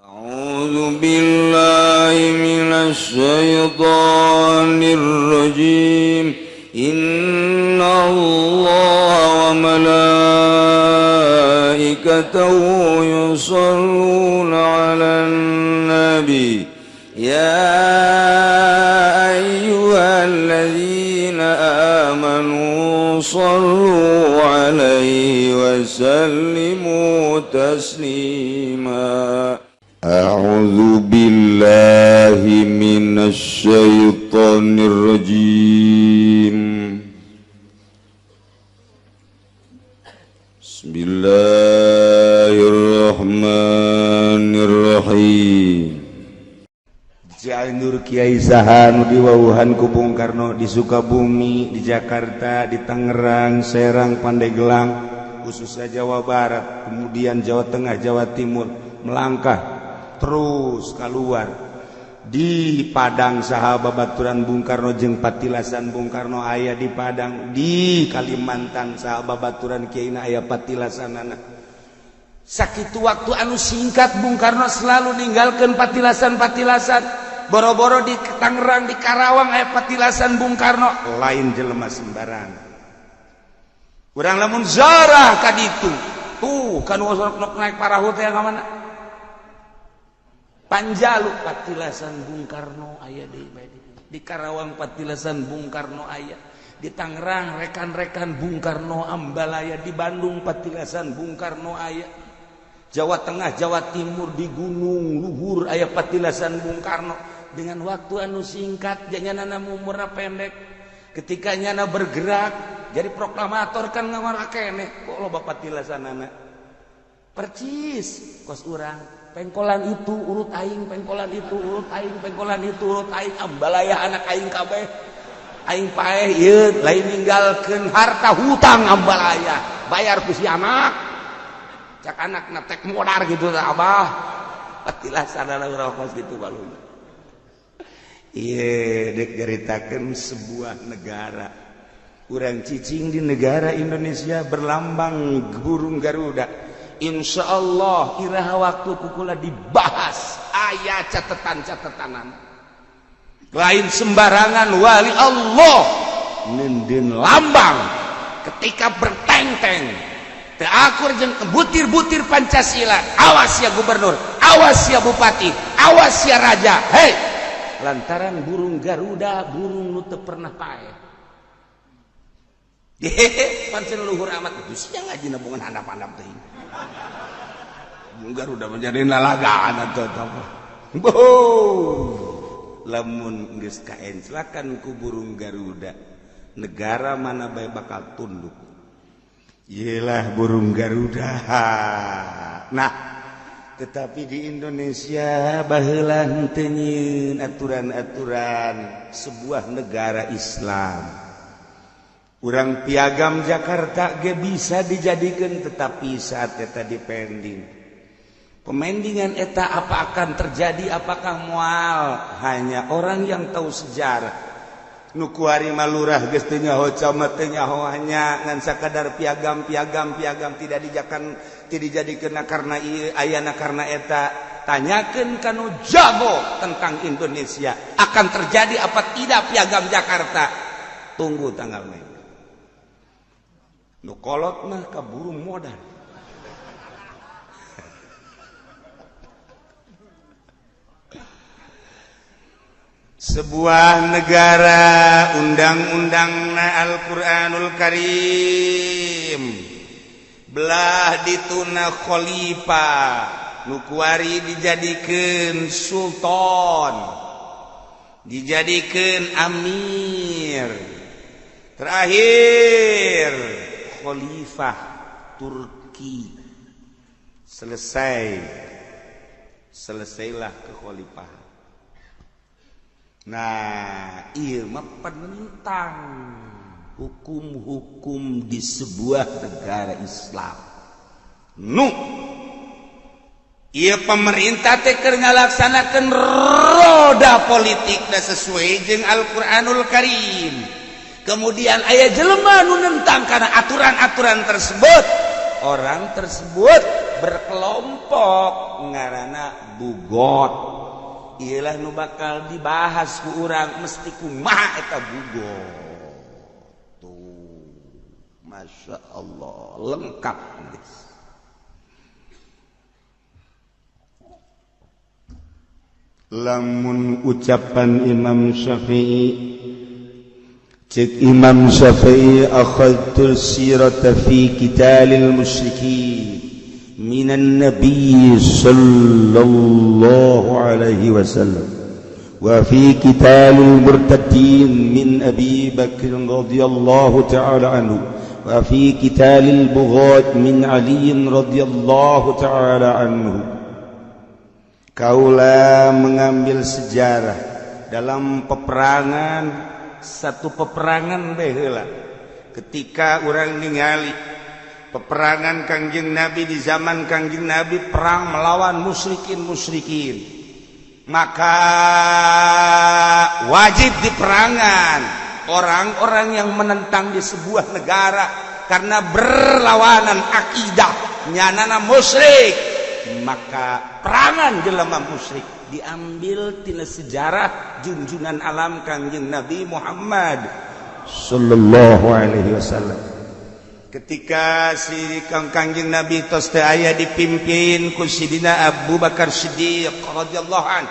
أعوذ بالله من الشيطان الرجيم إن الله وملائكته يصلون على النبي يا أيها الذين آمنوا صلوا عليه وسلموا تسليما أعوذ بالله من الشيطان الرجيم بسم الله الرحمن الرحيم Cianjur Kiai Saha nu diwauhan ku Bung Karno di Sukabumi, di Jakarta, di Tangerang, Serang, Pandeglang, khususnya Jawa Barat, kemudian Jawa Tengah, Jawa Timur, melangkah terus keluar di Padang saha babaturan Bung Karno jeung patilasan Bung Karno aya di Padang, di Kalimantan saha babaturan Kiaina aya patilasanana. Sakitu waktu anu singkat Bung Karno selalu ninggalkeun patilasan-patilasan. Boro-boro di Tangerang, di Karawang aya patilasan Bung Karno, lain jelema sembarang. Urang lamun zarah ka ditu. Tuh kan sok naik parahu teh ka mana? Panjalu patilasan Bung Karno aya di Karawang patilasan Bung Karno aya di Tangerang rekan-rekan Bung Karno ambalaya di Bandung patilasan Bung Karno aya Jawa Tengah Jawa Timur di Gunung Luhur aya patilasan Bung Karno dengan waktu anu singkat janganana umurna pendek ketika nyana bergerak jadi proklamator kan ngamara keneh kok loba patilasanana percis kos urang pengkolan itu urut aing, pengkolan itu urut aing, pengkolan itu urut aing, ambalaya anak aing kabeh. Aing paeh ieu lain ninggalkeun harta hutang ambalaya, bayar ku si anak. Cak anakna tek modar gitu tah Abah. Patilasanana urang kos kitu baluna. Ieu dek caritakeun sebuah negara. Urang cicing di negara Indonesia berlambang burung Garuda. Insya Allah iraha waktu kukula dibahas ayat catatan-catatanan lain sembarangan wali Allah nindin lambang ketika berteng-teng teakur jeung butir-butir Pancasila awas ya gubernur awas ya bupati awas ya raja hei lantaran burung Garuda burung nu teu pernah paeh hehehe pancen luhur amat itu siang ngaji nabungan handap-handap teh Burung Garuda menjadi nalagaan atau apa? Lamun geus kaenclakan ku burung Garuda, negara mana bae bakal tunduk. Iyalah burung Garuda. Nah, tetapi di Indonesia baheula henteu nyieun aturan-aturan sebuah negara Islam. Urang piagam Jakarta ge bisa dijadikan tetapi saat eta dipending. Pemendingan eta apa akan terjadi apakah moal hanya orang yang tahu sejarah. Nu kuari malurah geus teu nyaho camat teu nyaho hanya ngan sakadar piagam tidak dijadikeun karena ieu ayana karena eta. Tanyakeun kanu jago tentang Indonesia akan terjadi apa tidak piagam Jakarta. Tunggu tanggal Mei. Nu kolot mah kaburu modal. Sebuah negara undang-undangna Al-Qur'anul Karim belah dituna khalifah nu kuari dijadikeun sultan dijadikeun amir terakhir khalifah Turki selesailah kekhalifahan. Nah, ieu mah penentang hukum-hukum di sebuah negara Islam. Nu ieu pemerintah teh keur ngalaksanakeun roda politik da sesuai jeung Al-Qur'anul Karim. Kemudian aya jelema nu nentang kana aturan-aturan tersebut. Orang tersebut berkelompok ngaranna bugot. Ialah nu bakal dibahas ku urang mesti kumaha eta bugot. Tuh, Masya Allah, lengkap guys. Lamun ucapan Imam Syafi'i, cek Imam Syafi'i, akhadtul sirata fi qitalil musyrikin minan nabiy sallallahu alaihi wasallam wa fi qitalil murtadin min Abi Bakr radhiyallahu ta'ala anhu wa fi qitalil bughat min Ali radhiyallahu ta'ala anhu. Kaulah mengambil sejarah dalam peperangan, satu peperangan baheula ketika orang ningali peperangan Kangjeng Nabi di zaman Kangjeng Nabi perang melawan musyrikin, maka wajib diperangan orang-orang yang menentang di sebuah negara karena berlawanan akidah nyanana musyrik. Maka perangan jelema musyrik diambil tina sejarah junjunan alam Kangjeng Nabi Muhammad sallallahu alaihi wasallam. Ketika si Kangjeng Nabi tos teu aya dipimpin ku Sidina Abu Bakar Siddiq radhiyallahu an,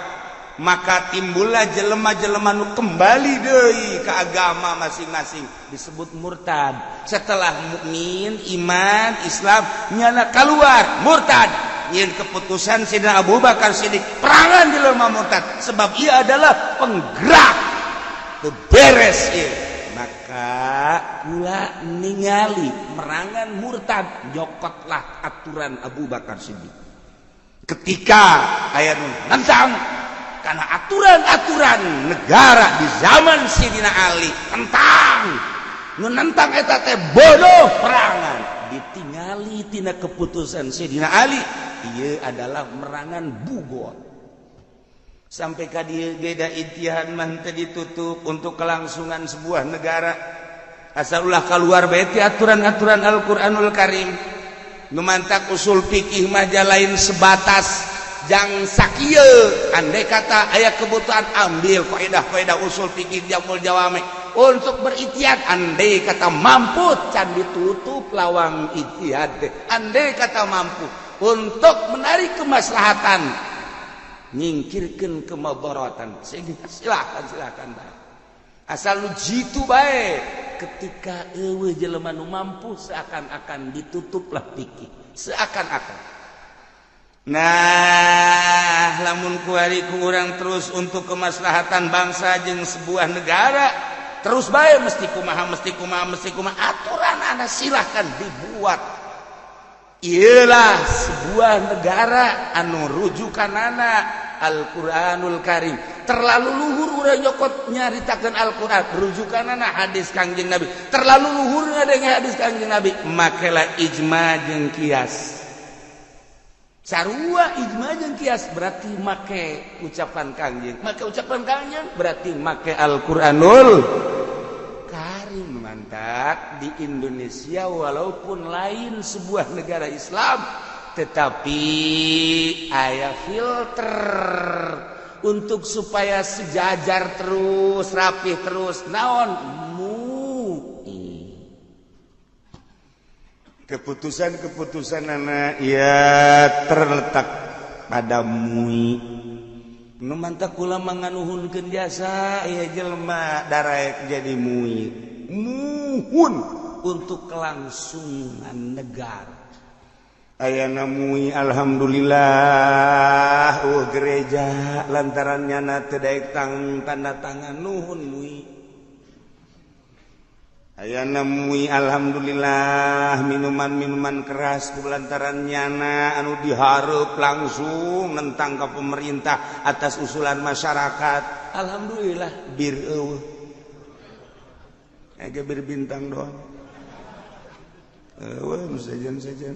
maka timbullah jelema-jelema nu kembali deui ka agama masing-masing disebut murtad. Setelah mukmin, iman, Islam nyana keluar murtad. Yang keputusan Sidina Abu Bakar Siddiq perangan di lemah murtad sebab ia adalah penggerak beres ya. Maka kula ningali merangan murtad nyokotlah aturan Abu Bakar Siddiq ketika aya nu nentang karena aturan-aturan negara di zaman Sidina Ali nu nentang eta teh bodoh perangan ditingali tina keputusan Sidina Ali. Ia adalah merangan bugot. Sampai ka dieu beda intihan mah teu ditutup untuk kelangsungan sebuah negara. Asal ulah keluar bae ti aturan-aturan Al-Qur'anul Karim. Nu mantak usul fikih mah lain sebatas jang sakieu. Andai kata aya kebutuhan ambil kaidah-kaidah usul fikih Jamul Jawami untuk berijtihad. Andai kata mampu can ditutup lawang ijtihad. Andai kata mampu untuk menarik kemaslahatan, nyingkirkeun kemadaratan, silakan bae. Asal nu jitu bae ketika eueuh jelema nu mampu seakan-akan ditutuplah fikih, seakan-akan. Nah, lamun kuari ku urang terus untuk kemaslahatan bangsa jeung sebuah negara, terus bae mesti kumaha, aturan ana silahkan dibuat. Ialah sebuah negara anu rujukanana Al-Qur'anul Karim. Terlalu luhur urang nyokot nyaritakeun Al-Qur'an, rujukanana hadis Kangjeng Nabi. Terlalu luhur ngadenge hadis Kangjeng Nabi, makelah ijma jeung kias. Sarua ijma jeung kias berarti make ucapan Kangjeng. Make ucapan Kangjeng berarti make Al-Qur'anul Karim. Mantap. Di Indonesia walaupun lain sebuah negara Islam, tetapi aya filter untuk supaya sejajar terus, rapih terus. Naon? MUI. Keputusan-keputusan anak ya terletak pada MUI. Nu mantap kula manganuhunkeun jasa ya jelema daraek jadi MUI. Muhun untuk kelangsungan negara. Ayana MUI alhamdulillah gereja lantaran nyana teu daek tanda tangan nuhun MUI. Ayana MUI alhamdulillah minuman-minuman keras kulantaran nyana anu dihareup langsung nentang ka pemerintah atas usulan masyarakat. Alhamdulillah bir eueuh. Ega bir bintang doang. Eueuh sajen-sajen.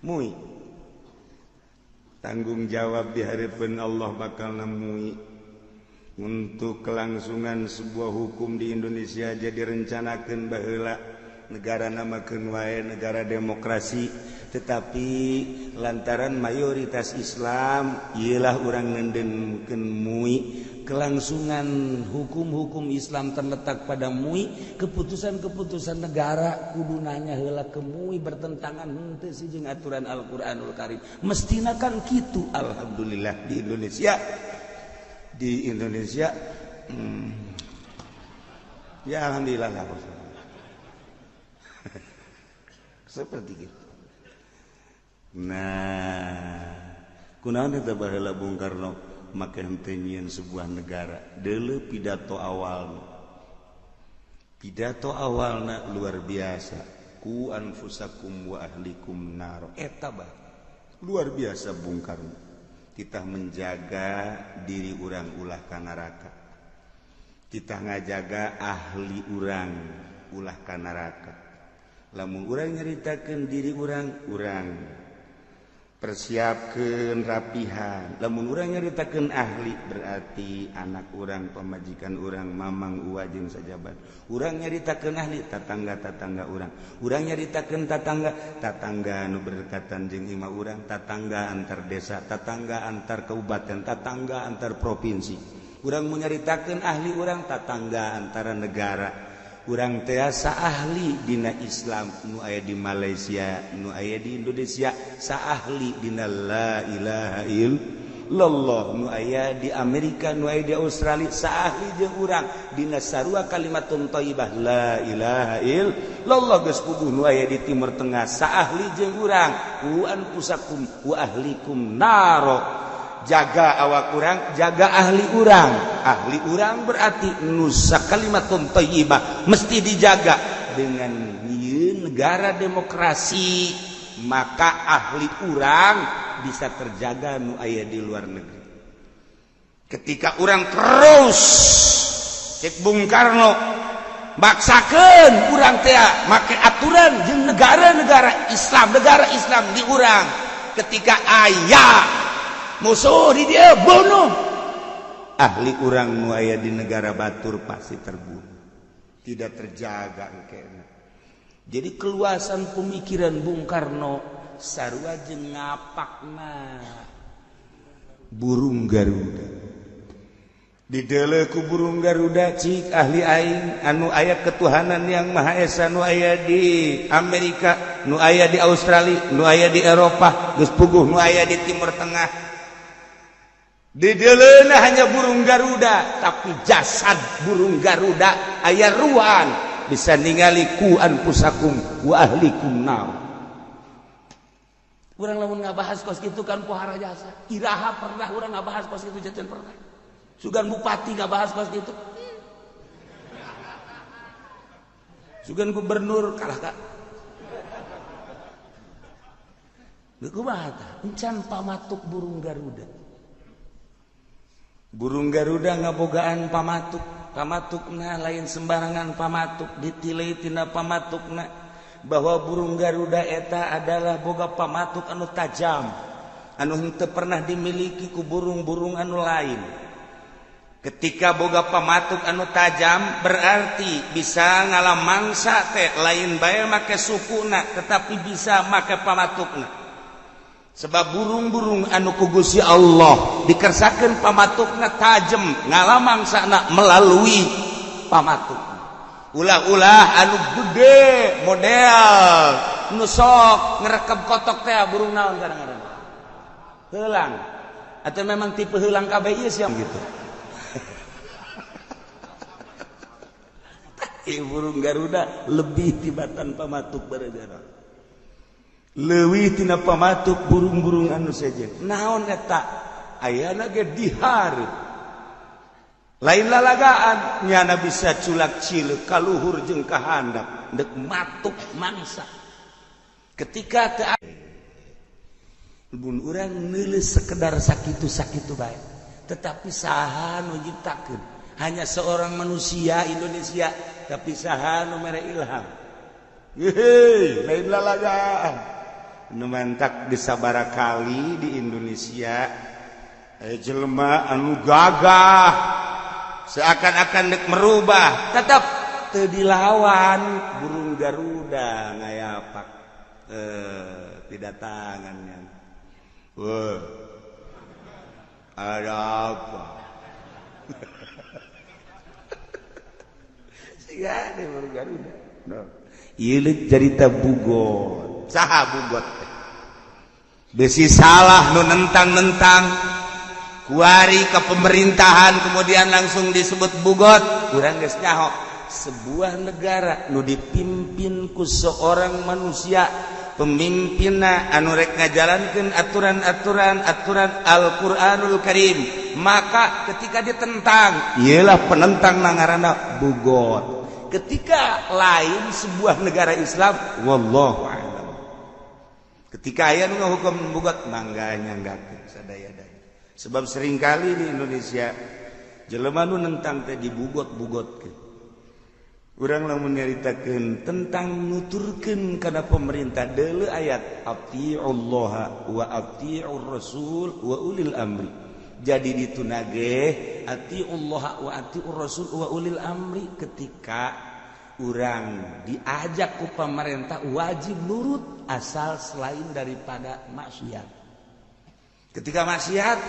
MUI. Tanggung jawab di hadapan Allah bakal MUI. Untuk kelangsungan sebuah hukum di Indonesia jadi rencanakeun baheula negara namakeun wae negara demokrasi tetapi lantaran mayoritas Islam ialah orang ngendenkeun mui kelangsungan hukum-hukum Islam terletak pada mui keputusan-keputusan negara kudu nanya heula ke mui bertentangan henteu jeung aturan Al-Qur'anul Karim mestina kan kitu. Alhamdulillah di Indonesia ya alhamdulillah lah seperti itu. Nah, kunaon eta baheula Bung Karno make henteu nyieun sebuah negara. Deuleu pidato awalna luar biasa. Ku anfusakum wa ahlikum nar. Eta bah luar biasa Bung Karno. Kita menjaga diri urang ulah ka neraka. Kita ngajaga ahli urang ulah ka neraka. Lamun urang nyaritakeun diri urang persiapkeun rapihan. Lamun urang nyaritakeun ahli berarti anak urang, pamajikan urang, mamang, uwa jeung sajabat. Urang nyaritakeun ahli tatangga-tatangga urang. Urang nyaritakeun tatangga anu berdekatan jeung imah urang, tatangga antar desa, tatangga antar kabupaten, tatangga antar provinsi. Urang nyaritakeun ahli urang tatangga antara negara. Urang teasa ahli dina Islam nu aya di Malaysia, nu aya di Indonesia, saahli dina la ilaha illallah, nu aya di Amerika, nu aya di Australia, saahli jeung urang dina sarua kalimatun thayyibah la ilaha illallah geus puguh nu aya di Timur Tengah, saahli jeung urang ku anfusakum wa ahlikum naro. Jaga awak urang, jaga ahli urang. Ahli urang berarti nusa kalimatun thayyibah mesti dijaga. Dengan negara demokrasi maka ahli urang bisa terjaga nu aya di luar negeri. Ketika urang terus cek Bung Karno maksakeun urang teh make aturan jeung negara Islam di urang, ketika aya musuh di dia bunuh, ahli urang nu aya di negara batur pasti terbunuh, tidak terjaga engkena. Jadi keluasan pemikiran Bung Karno sarua jeung ngapakna burung Garuda. Dideuleu ku burung Garuda cik ahli aing anu aya ketuhanan yang Maha Esa nu aya di Amerika, nu aya di Australia, nu aya di Eropa, geus puguh nu aya di Timur Tengah. Di deleuna hanya burung Garuda, tapi jasad burung Garuda aya ruan bisa ningali ku anfusakum wa ahlikum nar. Urang lamun ngabahas kos kitu kan pohara jasa. Iraha pernah urang ngabahas kos kitu jajan pernah. Sugan bupati ngabahas kos kitu. Sugan gubernur kalah ka. Kumaha tah? Encan pamatuk burung Garuda. Burung Garuda ngabogaan pamatukna lain sembarangan pamatuk, ditilai tina pamatukna bahwa burung Garuda eta adalah boga pamatuk anu tajam, anu henteu pernah dimiliki ku burung-burung anu lain. Ketika boga pamatuk anu tajam berarti bisa ngalamangsa teh lain bae make sukuna tetapi bisa make pamatukna. Sebab burung-burung anu ku Gusti Allah dikersakeun pamatukna tajem ngalamangsana melalui pamatuk. Ulah-ulah anu gede model nu sok ngerekep kotok teh burung naon kadang-kadang. Heulang. Atau memang tipe heulang kabeh ieu siam gitu. Burung Garuda lebih tibatan pamatuk barajana. Leuwih tina pamatuk burung-burung anu sejen. Naon eta? Ayana ge dihareup. Lain lalagaan nyana bisa culak cileuk kaluhur jeung ka handap, deuk matuk mangsa. Ketika teu mun urang neuleus sekedar sakitu-sakitu bae. Tetapi saha nu nyiptakeun? Hanya seorang manusia Indonesia, tapi saha nu mere ilham. Hei, lain lalagaan. Nu mantak di sabara kali di Indonesia jelema anu gagah seakan-akan dek merubah tetap teu dilawan burung Garuda ngayapak didatangannya. Wah, ada apa? Siga deh baru Garuda. No. Ieu cerita bugot. Saha bugot teh? Besi salah nu nentang-nentang kuari ke pemerintahan kemudian langsung disebut bugot. Urang geus nyaho sebuah negara nu dipimpin ku seorang manusia pemimpinna anu rek ngajalankeun aturan-aturan Al-Qur'anul Karim, maka ketika ditentang ialah penentang ngaranna bugot. Ketika lain sebuah negara Islam wallahu a'lam, ketika aya nu ngahukum bugot mangga nyanggakeun sadaya-daya. Sebab seringkali di Indonesia jelema nu nentang teh dibugot-bugotkeun. Urang lamun nyaritakeun tentang nuturkeun kana pemerintah deuleu ayat atiullaha wa atiur rasul wa ulil amri. Jadi ditunage atiullaha wa atiur rasul wa ulil amri, ketika urang diajak ku pemerintah wajib nurut asal selain daripada maksiat. Ketika maksiat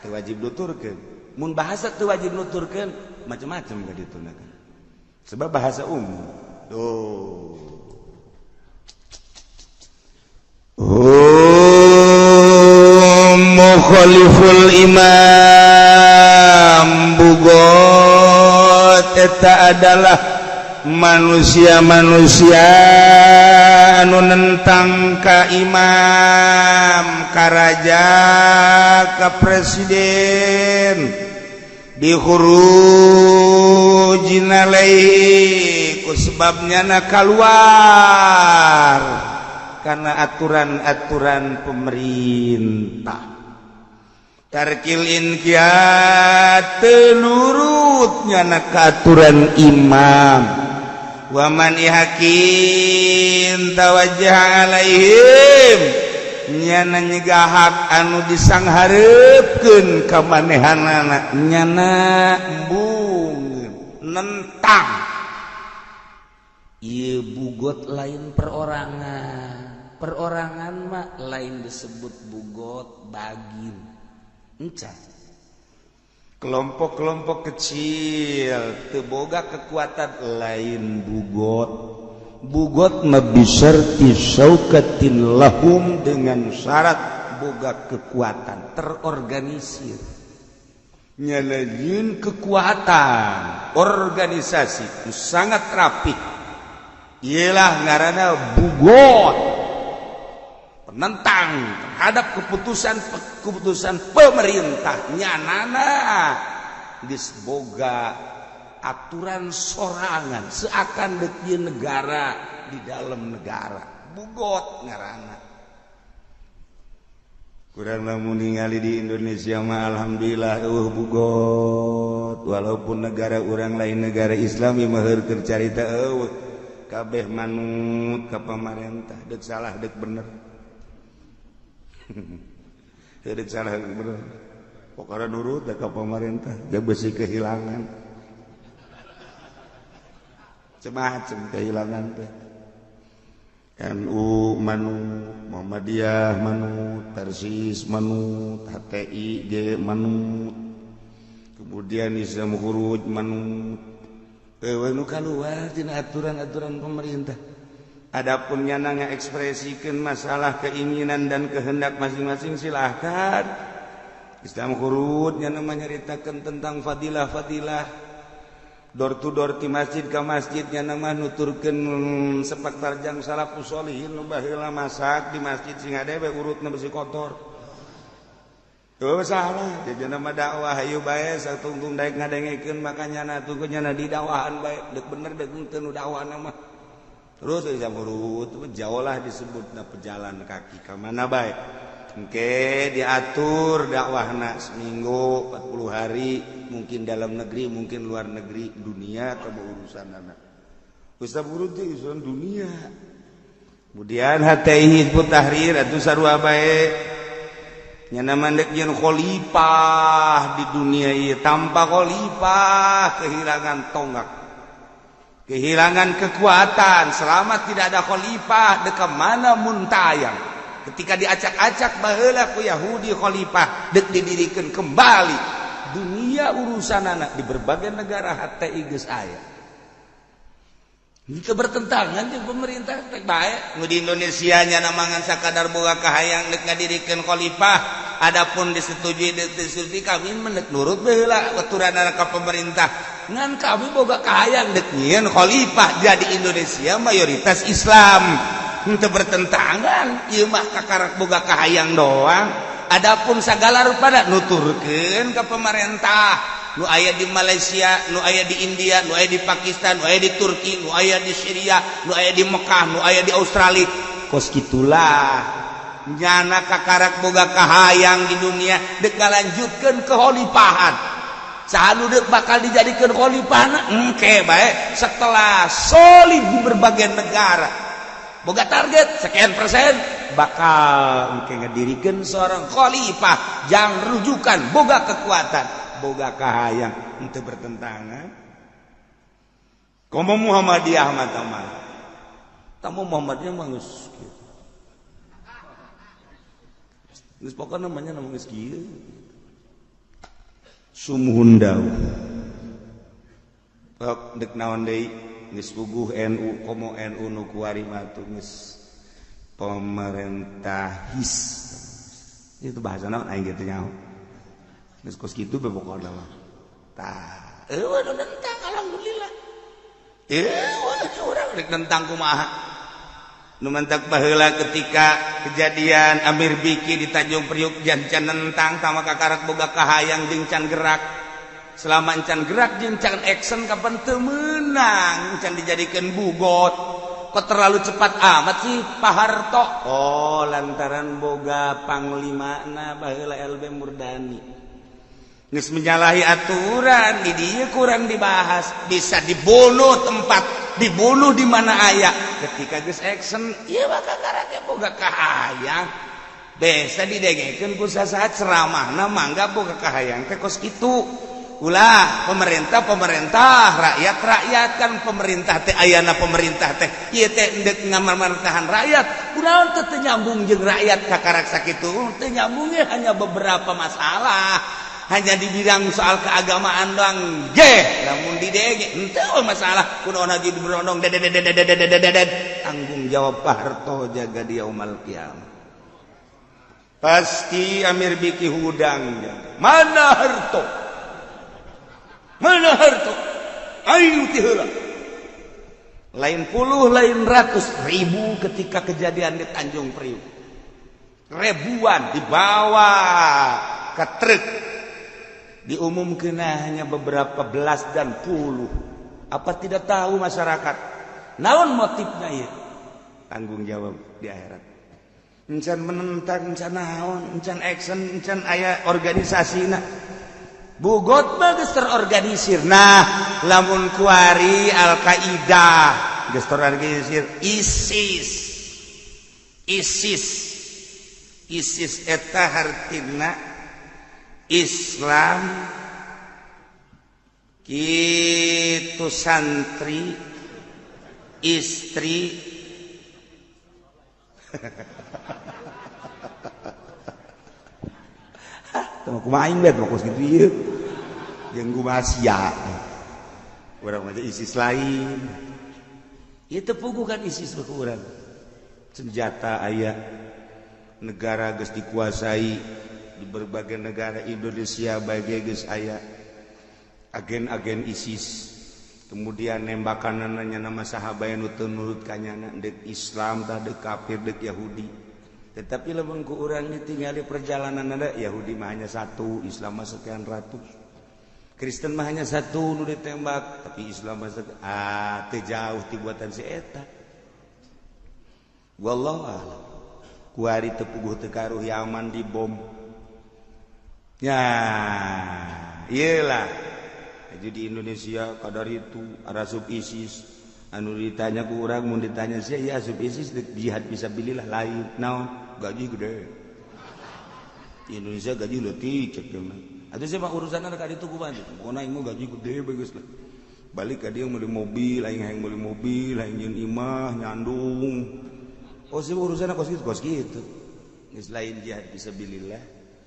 teu wajib nuturkeun, mun bahasa teu wajib nuturkeun macam-macam ka ditunakeun. Sebab bahasa umum. Mukhaliful imam bugot eta adalah manusia-manusia anu nentang ka imam, ka raja, ka presiden. Dihurujin alaihi ku sebabnya na keluar karena aturan-aturan pemerintah. Tarkil inqiyad nurutnya na aturan imam. Wa man yakin tawajjah alaihim nyana nyegahak anu disangharepkeun ka manehanana nyana embung nentang. Ieu bugot lain perorangan mah lain disebut bugot bagin encan. Kelompok-kelompok kecil teu boga kekuatan lain bugot mabisarti syaukatin lahum dengan syarat boga kekuatan terorganisir, nyalain kekuatan organisasi sangat rapi. Ialah ngaranna bugot, penentang terhadap keputusan pemerintah nyanana geus boga aturan sorangan seakan deui negara di dalam negara. Bugot ngaranna. Kurang lamun ningali di Indonesia mah alhamdulillah bugot. Walaupun negara urang lain negara Islam ieu mah heureuk carita kabeh manut ka pamarentah, deuk salah deuk bener. Deuk salah deuk bener. Pokokna nurut ka pamarentah, geus beusi kehilangan. Macam kehilangan teh. NU manut, Muhammadiyah manut, Persis manut, HTI ge manut. Kemudian Islam Khuruj manut. Nu kaluar tina aturan-aturan pemerintah. Adapun nyana ngaekspresikeun masalah keinginan dan kehendak masing-masing silahkan. Islam Khuruj nyana nyaritakeun tentang fadilah-fadilah door to door ti masjid ka masjid nyana mah nuturkeun sepak tarjang salafus sholihin nu baheula masak di masjid sing adewe urutna besi kotor. Tuh salah, jadi nama dakwah ayo bae satungtung daek ngadengekeun makanya na tunggunya na di dakwahan bae deuk bener deuk teu nu dakwahna mah. Terus bisa urut jauh lah disebutna pejalan kaki ka mana bae. Engke diatur dakwahna seminggu 40 hari, mungkin dalam negeri, mungkin luar negeri, dunia atau urusanana. Ustaz urut teh urusan dunia. Kemudian HTI Hizbut Tahrir atuh sarua bae. Nyana mandek yen khalifah di dunia ieu tanpa khalifah kehilangan tonggak, kehilangan kekuatan. Selama tidak ada khalifah deka mana muntayang ketika diacak-acak baheula ku Yahudi khalifah dek didirikan kembali dunia urusan anak di berbagai negara HTI geus aya. Itu bertentangan jeung pemerintah teh bae. Nu di Indonesia nya namangan sakadar boga kahayang dek ngadirikeun khalifah, adapun disetujui disetujui kami menek nurut baheula aturan ka pemerintah. Ngan kami boga kahayang dek nyieun khalifah jadi Indonesia mayoritas Islam. Henteu bertentangan, ieu mah kakarak boga kahayang doang. Adapun sagala rupada nuturkeun ka pemerintah. Nu aya di Malaysia, nu aya di India, nu aya di Pakistan, nu aya di Turki, nu aya di Syria, nu aya di Mekah, nu aya di Australia. Kos kitulah nyana kakarak boga kahayang di dunia dek ngalanjutkeun kekhalifahan. Sahanu dek bakal dijadikeun khalifahna engke bae setelah solid di berbagai negara. Boga target sekian persen bakal engke ngadirikeun seorang khalifah jang rujukan boga kekuatan. Boga kahayang itu bertentangan. Komo Muhammadiyah mah teman. Tamu Muhammadiyah mah geus kieu. Geus pokona namanya geus kieu. Sumuhun daun. Tok dek naon deui geus puguh NU komo NU nu kuari mah tuh geus pemerintahis. Itu bahasa naon aing kitu nyaho. Geus kos kitu be pokona mah. Tah, eueuh nentang alhamdulillah. Urang rek nentang kumaha. Nu mantak baheula ketika kejadian Amir Biki di Tanjung Priuk jancan nentang tama kakarak boga kahayang jeung can gerak. Selama encan gerak jeung can action kapan teu meunang, encan dijadikeun bugot. Kok terlalu cepat amat sih Pak Harto? Oh, lantaran boga panglimana baheula LB Murdani. Geus menyalahi aturan, di dia kurang dibahas, bisa dibunuh tempat, dibunuh di mana aya. Ketika geus action, ieu mah kakarake boga kahayang. Besa didengekeun ku sasaha ceramahna mangga boga kahayang teh kos kitu. Ulah pemerintah, rakyat kan pemerintah teh ayana pemerintah teh ieu teh endek ngamartahan rakyat. Kunaon teh nyambung jeung rakyat kakarak sakitu? Teu nyambung hanya beberapa masalah. Hanya di bidang soal keagamaan doang namun di dege henteu masalah kunaon haji berondong tanggung jawab Pak Harto jaga di yaumul qiyamah. Pasti Amir Biki hudang mana Harto aing ti heula lain puluh lain ratus ribu ketika kejadian di Tanjung Priuk ribuan dibawa ke truk diumumkan hanya beberapa belas dan puluh. Apa tidak tahu masyarakat naon motifnya ya? Tanggung jawab di akhirat. Encan menentang, encan naon, encan action, encan aya organisasina. Bugot mah geus terorganisir. Nah, lamun kuari Al-Qaeda geus terorganisir. ISIS eta hartina Islam kitu santri istri teu kumaha aing bet fokus kitu ieu jeung kumaha sia urang mah ISIS lain ieu teu puguh kan ISIS ke urang senjata aya negara geus dikuasai di berbagai negara Indonesia bagai geus aya agen-agen ISIS kemudian nembakanana nama sahabat nu teu nurut kanyana dek Islam tah dek kafir dek Yahudi tetapi lamun ku urang ditinggali perjalanan ada Yahudi mah hanya satu Islam mah sekian ratus Kristen mah hanya satu nu ditembak tapi Islam mah teu jauh ti buatan si eta wallahu a'lam kuari teu puguh teu karuh Yaman dibom. Ya, iyalah. Jadi di Indonesia kadar itu arasub ISIS. Anu ditanya ku urang mun ditanya sia ya asub ISIS jihad fisabilillah lain. Naon? Gaji gede. Di Indonesia gaji leutik cek mah. Atuh sia mah urusanna ka ditu kumaha? Pokona aing mah gaji gede bagus lah. Balik ka dieu meuli mobil, aing hayang meuli mobil, aing nyeun imah, nyandung. Oh sia urusanna kos kitu. geus lain jihad fisabilillah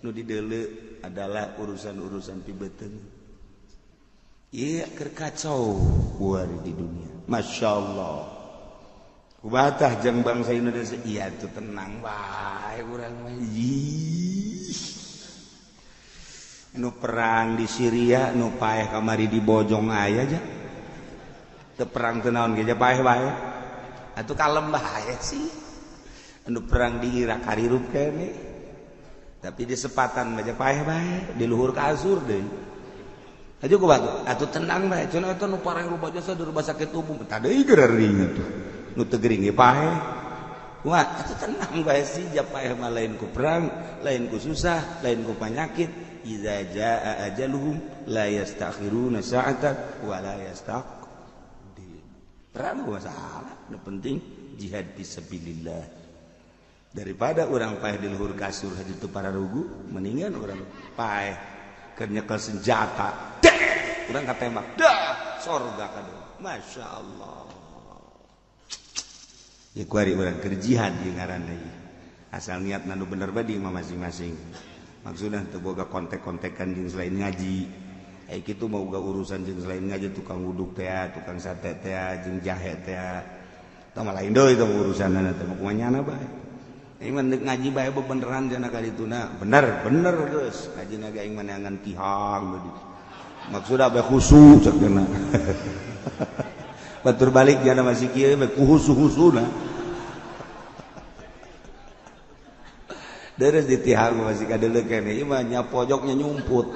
nu dideuleu adalah urusan-urusan pibeuteung ieu keur kacau kuari di dunia masyaallah kubatah jeung bangsa Indonesia iya tuh tenang bae urang mah nu perang di Syria nu paeh kamari di bojong aya aja teu perang teu naon ge paeh bae atuh kalem bae sih anu perang di Irak harirup kene tapi di sepatan aja paeh bae di luhur kasur deui aja ku batu atuh tenang bae cenah eta nu pareng rupa jasa di rumah sakit umum tah deui geureurnya tuh nu teu gering ge paeh kumaha atuh tenang bae sih ja paeh mah lain ku perang lain ku susah lain ku panyakit iza jaa ajaluhum la yastakhiruna sa'atan wa la yastaqdim perang masalah nu penting jihad fisabilillah daripada orang paeh di luhur kasur hadi teu para rugu mendingan orang paeh keur nyekel senjata urang katembak dah sorga kadeu masyaallah ya kuari urang keur jihad ieu ngaranna asal niatna nu bener bae di masing-masing maksudna teu boga kontek-kontekan jeung selain ngaji aya kitu mah boga urusan jeung selain ngaji tukang wuduk teh tukang sate teh jeung jahe teh tah mah lain deui teh urusanna teh mah kumanyana bae aing mah ngaji bae beneran cenah ka dituna bener geus ngajina ge aing mah neangan tihang deui maksudna bae khusyuk cenah batur balik jana masih kieu bae khusyuk-khusyukna deres ditihang masih kadeuleu kene ieu mah nya pojoknya nyumput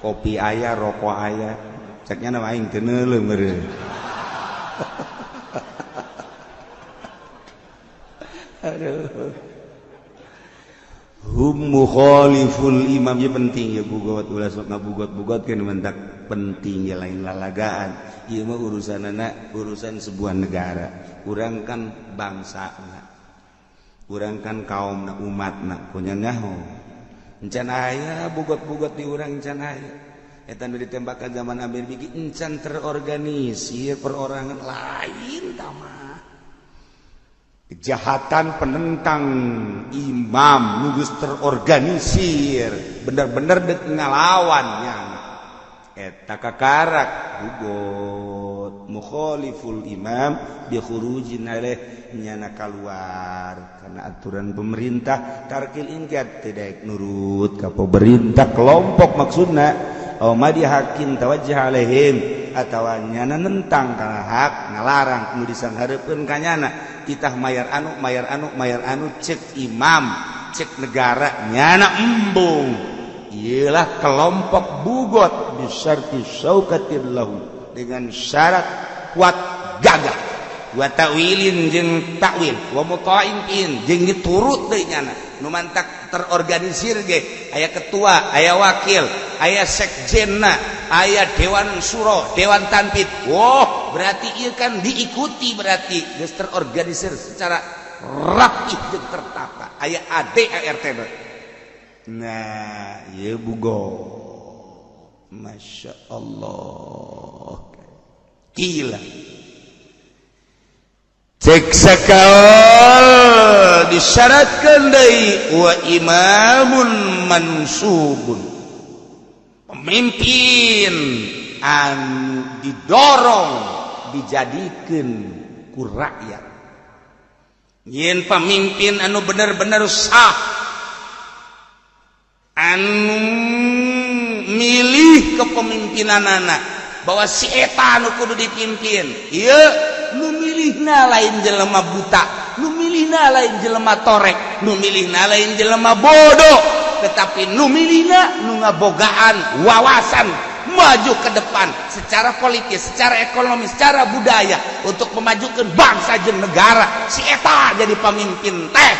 kopi aya rokok aya cek nya mah aing teu neuleuh meureun aduh hum mukhaliful imam ieu penting ya bugot ulah sok ngabugot-bugot kan mentak penting ya lain lalagaan ieu mah urusanana urusan sebuah negara urang kan bangsana urang kan kaumna umatna punya nyaho encan aya bugot-bugot di urang encan aya eta nu ditembak ka zaman Amir bigi encan terorganisir perorangan lain tama kejahatan penentang imam nu geus terorganisir bener-bener deuk ngalawan nya eta kakarak bugot mukhaliful imam bi khurujin alaih nyana keluar karena aturan pemerintah tarkil inqiyad tidak nurut ka pemerintah kelompok maksudna aw madi hakin tawajjah alaihim atawa nyana nentang kana hak ngalarang nu disanghareupeun ka nyana titah mayar anu cek imam cek negara nyana embung ialah kelompok bugot bisyarti syaukatil lahu dengan syarat kuat gagah wa ta'wilin jeung takwil wa muta'in jeung diturut deui nyana nu mantak terorganisir ge aya ketua aya wakil aya sekjenna aya dewan suro dewan tanfid berarti ieu kan diikuti berarti geus terorganisir secara rapi jeung tertata aya AD ART nah ieu bugo masyaallah gila cek sakal disyaratkan deui wa imamun mansubun pemimpin anu didorong dijadikeun ku rakyat yen pemimpin anu bener-bener sah anu milih kepemimpinanana bahwa si eta anu kudu dipimpin ieu nu milihna lain jelema buta nu milihna lain jelema torek nu milihna lain jelema bodoh tetapi nu milihna nu ngabogaan wawasan maju ke depan secara politis secara ekonomi secara budaya untuk memajukan bangsa jeung negara si eta jadi pemimpin teh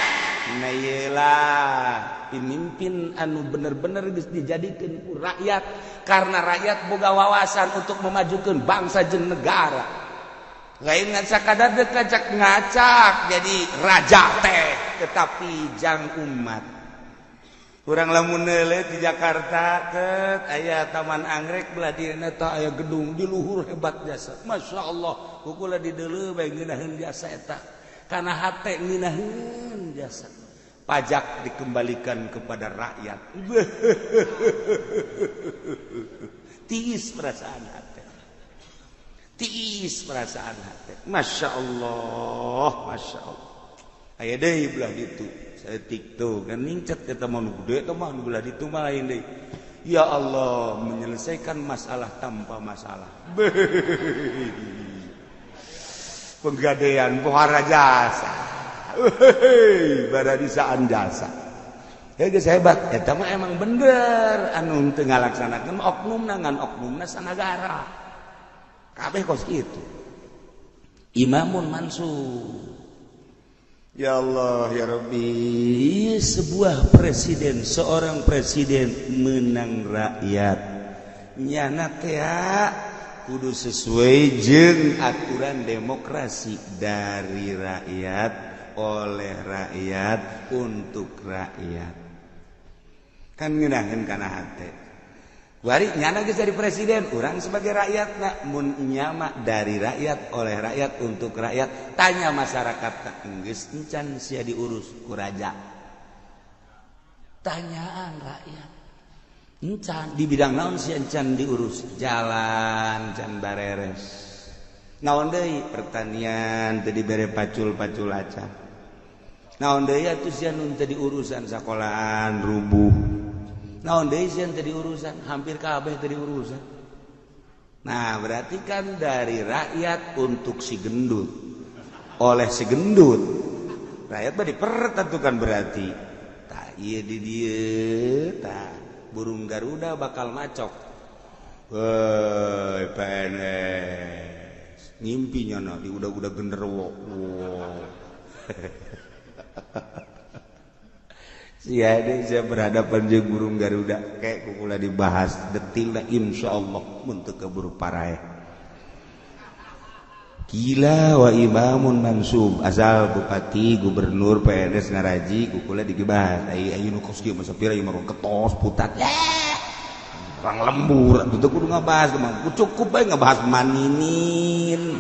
nah iyalah pemimpin anu bener-bener geus dijadikeun ku rakyat karena rakyat boga wawasan untuk memajukan bangsa jeung negara lain ngan sakadar deuk ngacak jadi raja teh tetapi jang umat urang lamun neuleuh di Jakarta tet aya taman anggrek belah dieuna teh aya gedung di luhur hebat jasa masyaallah kukula di deuleu bae ngeunaheun jasa eta kana hate ngeunaheun jasa pajak dikembalikan kepada rakyat. Tiis perasaan hati. Tiis perasaan hati. Masya Allah, Masya Allah. Aya deui belah ditu. Saeutik tuh kan ningcet eta mah nu gede teh mah nu belah ditu mah lain deui. Ya Allah, menyelesaikan masalah tanpa masalah. Penggadean pohara jasa. Baradisaan jasa. Ya geus hebat, eta mah emang bener anu teu ngalaksanakeun oknumna ngan oknumna sanagara. Kabeh kos kitu. Imamun mansub. Ya Allah ya Rabbi, sebuah presiden, seorang presiden menang rakyat. Nyana teh kudu sesuai jeung aturan demokrasi dari rakyat, oleh rakyat, untuk rakyat. Kan ngeunaheun kana hate. Wari nyana geus dari presiden, urang sebagai rakyat mun nyama dari rakyat, oleh rakyat, untuk rakyat. Tanya masyarakat geus encan sia diurus ku raja. Tanyaan rakyat. Encan di bidang naon sia encan diurus? Jalan can bareres. Naon deui? Pertanian teu dibere pacul-pacul acan. Naon deui atuh sia nu teu diurusan sakolahan rubuh. Naon deui sia teu diurusan, hampir kabeh teu diurusan. Nah, berarti kan dari rakyat untuk si gendut. Oleh si gendut. Rakyat mah diperet atuh kan berarti. Tah ieu di dieu tah burung Garuda bakal macok. Woi, PNS. Ngimpi nyana di udah genderuwo. Wow. Saya berhadapan jeung burung Garuda kayak kukula dibahas detilna insyaallah mun teu keburu parae. Gila wa imamun mansub, asal bupati, gubernur, PNS ngaraji kukula dibahas. Ayo nu kos kieu mah sapira ieu mah ketos putat. Orang lembur atuh teu kudu ngabahas mah. Cukup bae ngabahas maninin.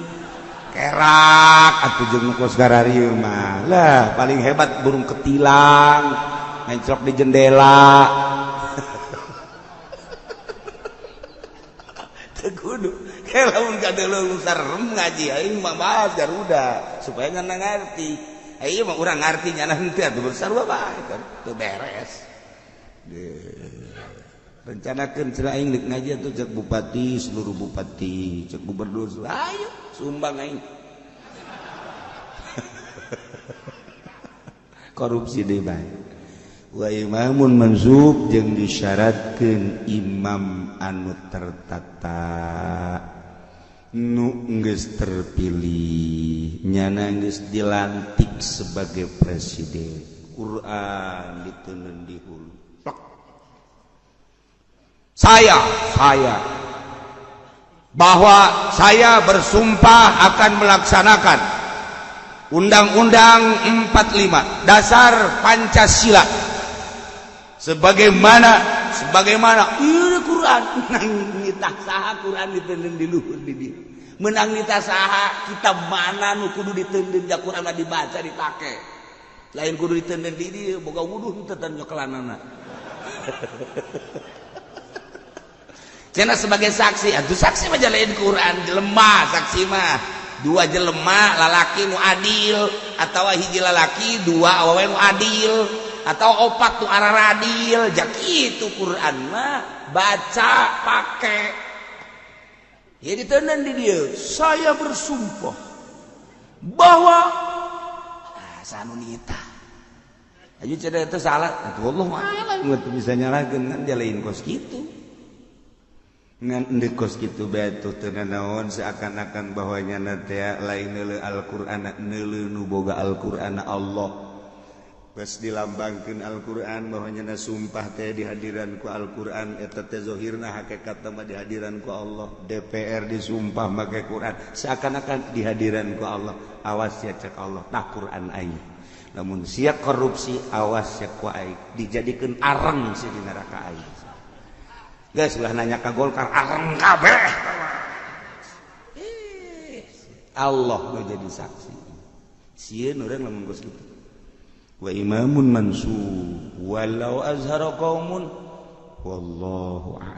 Kerak atuh jeung nu kos gararieu mah. Lah paling hebat burung ketilang. Mencrok di jendela. Tegudu. Kayak lamun kadeulung sarem ngaji aing mah bahas Garuda supaya ngana ngarti. Ieu mah urang ngarti nyana henteu atuh sarua bae kan teu beres. Rencanakeun cenah aing deuk ngaji atuh cek bupati, seluruh bupati, cek gubernur. Ayo sumbang aing. Korupsi deui bae. Wa imamun mansub jeung disyaratkeun imam anu tertata nu geus terpilih nyana geus dilantik sebagai presiden. Quran diteuneun di hulu. Saya bahwa saya bersumpah akan melaksanakan Undang-Undang 45 Dasar Pancasila sebagaimana ieu Quran nitah saha Quran diteuneun di luhur di dieu meunang nitah saha kitab mana nu kudu diteuneun da Quran dibaca dipake lain kudu diteuneun di dieu boga wuduh teu tan nyokelanana cenah sebagai saksi atuh saksi mah jalain Quran jelema saksi mah dua jelema lalaki nu adil atawa hiji lalaki dua awewe nu adil atau opat tu arah adil jak itu Quran mah baca pake ya diteuneun di dieu saya bersumpah bahwa sanu nita aju cenah teh salah atuh Allah alam teu bisa nyalakeun kan jalain kos kitu ngan endeu kos kitu bae tuh teu naon seakan-akan bahwanya teh lain neuleuh Al-Qur'an neuleuh nu boga Al-Qur'an Allah geus dilambangkeun Al-Qur'an bahwanya sumpah teh di hadiran ku Al-Qur'an eta teh zahirna hakikatna mah di hadiran ku Allah. DPR disumpah make Qur'an seakan-akan di hadiran ku Allah. Awas ya cek Allah tah Qur'an aing. Namun sia korupsi awas ya ku aing dijadikeun areng si di neraka aing. Geus ulah nanya ka Golkar areng kabeh. Allah nu jadi saksi. Sieun urang lamun geus kitu. wa imamun mansub walau azhara qaumun wallahu a'lam.